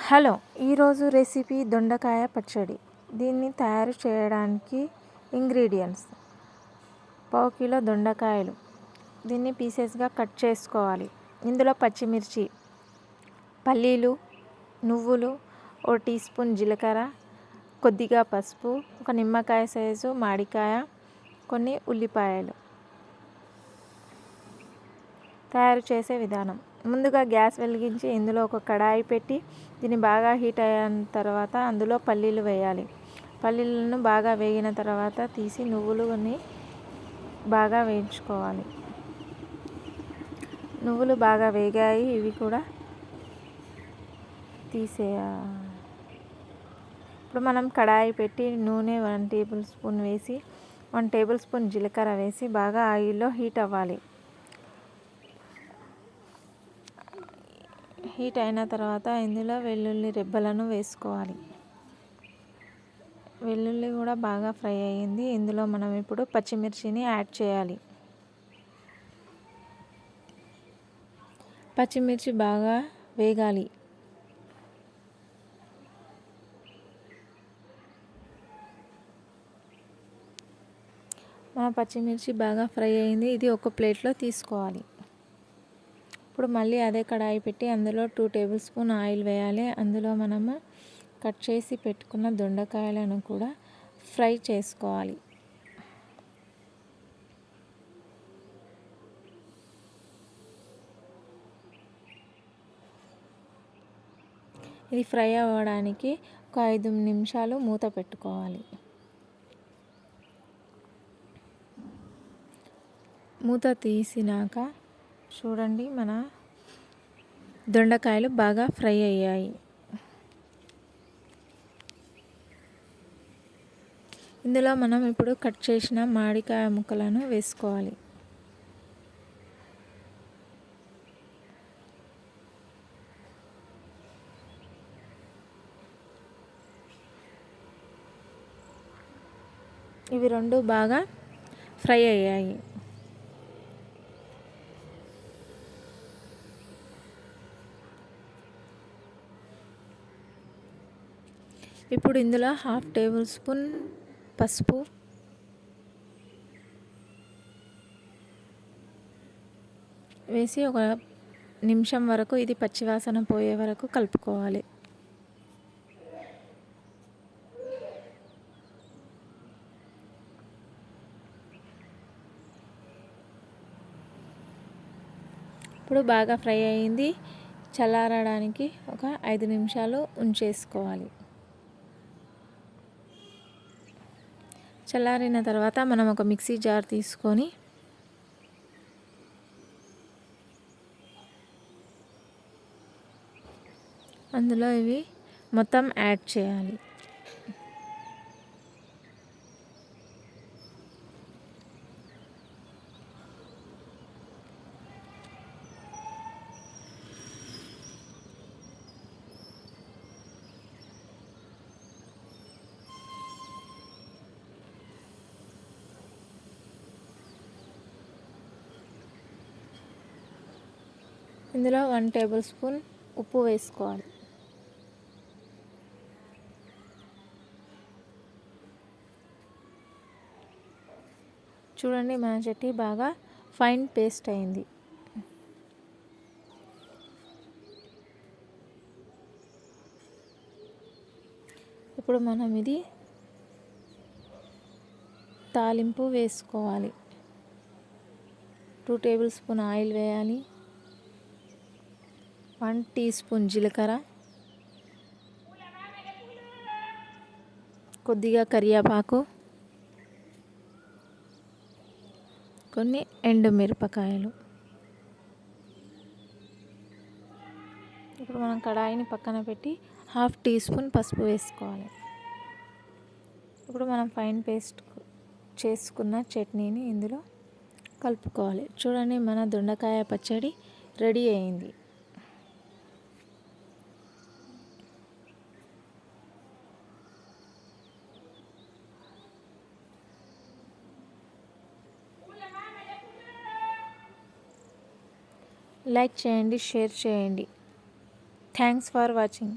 Hello, ఈరోజు recipe దొండకాయ పచ్చడి. దీన్ని తయారు చేయడానికి ఇంగ్రీడియంట్స్: పావు కిలో దొండకాయలు, దీన్ని పీసెస్గా కట్ చేసుకోవాలి. ఇందులో పచ్చిమిర్చి, పల్లీలు, నువ్వులు, 1 టీ స్పూన్ జీలకర్ర, కొద్దిగా పసుపు, ఒక నిమ్మకాయ సైజు మామిడికాయ, కొన్ని ఉల్లిపాయలు. తయారు చేసే విధానం: ముందుగా గ్యాస్ వెలిగించి ఇందులో ఒక కడాయి పెట్టి దీన్ని బాగా హీట్ అయిన తర్వాత అందులో పల్లీలు వేయాలి. పల్లీలను బాగా వేగిన తర్వాత తీసి నువ్వులని బాగా వేయించుకోవాలి. నువ్వులు బాగా వేగాయి, ఇవి కూడా తీసేయాలి. ఇప్పుడు మనం కడాయి పెట్టి నూనె 1 టేబుల్ స్పూన్ వేసి 1 టేబుల్ స్పూన్ జీలకర్ర వేసి బాగా ఆయిల్లో హీట్ అవ్వాలి. హీట్ అయిన తర్వాత ఇందులో వెల్లుల్లి రెబ్బలను వేసుకోవాలి. వెల్లుల్లి కూడా బాగా ఫ్రై అయ్యింది. ఇందులో మనం ఇప్పుడు పచ్చిమిర్చిని యాడ్ చేయాలి. పచ్చిమిర్చి బాగా వేగాలి. మన పచ్చిమిర్చి బాగా ఫ్రై అయింది. ఇది ఒక ప్లేట్లో తీసుకోవాలి. ఇప్పుడు మళ్ళీ అదే కడాయి పెట్టి అందులో 2 టేబుల్ స్పూన్ ఆయిల్ వేయాలి. అందులో మనము కట్ చేసి పెట్టుకున్న దొండకాయలను కూడా ఫ్రై చేసుకోవాలి. ఇది ఫ్రై అవ్వడానికి ఒక 5 నిమిషాలు మూత పెట్టుకోవాలి. మూత తీసినాక చూడండి, మన దొండకాయలు బాగా ఫ్రై అయ్యాయి. ఇందులో మనం ఇప్పుడు కట్ చేసిన మామిడికాయ ముక్కలను వేసుకోవాలి. ఇవి రెండు బాగా ఫ్రై అయ్యాయి. ఇప్పుడు ఇందులో 1/2 టేబుల్ స్పూన్ పసుపు, వేసి ఒక నిమిషం వరకు ఇది పచ్చివాసన పోయే వరకు కలుపుకోవాలి. ఇప్పుడు బాగా ఫ్రై అయ్యింది. చల్లారడానికి ఒక 5 నిమిషాలు ఉంచేసుకోవాలి. చల్లారిన తర్వాత మనం ఒక మిక్సీ జార్ తీసుకొని అందులో ఇవి మొత్తం యాడ్ చేయాలి. ఇందులో 1 టేబుల్ స్పూన్ ఉప్పు వేసుకోవాలి. చూడండి, మన చట్నీ బాగా ఫైన్ పేస్ట్ అయింది. ఇప్పుడు మనం ఇది తాలింపు వేసుకోవాలి. 2 టేబుల్ స్పూన్ ఆయిల్ వేయాలి. 1 టీ స్పూన్ జీలకర్ర, కొద్దిగా కరివేపాకు, కొన్ని ఎండుమిరపకాయలు. ఇప్పుడు మనం కడాయిని పక్కన పెట్టి 1/2 టీ స్పూన్ పసుపు వేసుకోవాలి. ఇప్పుడు మనం ఫైన్ పేస్ట్ చేసుకున్న చట్నీని ఇందులో కలుపుకోవాలి. చూడండి, మన దొండకాయ పచ్చడి రెడీ అయింది. లైక్ చేయండి, షేర్ చేయండి. Thanks for watching.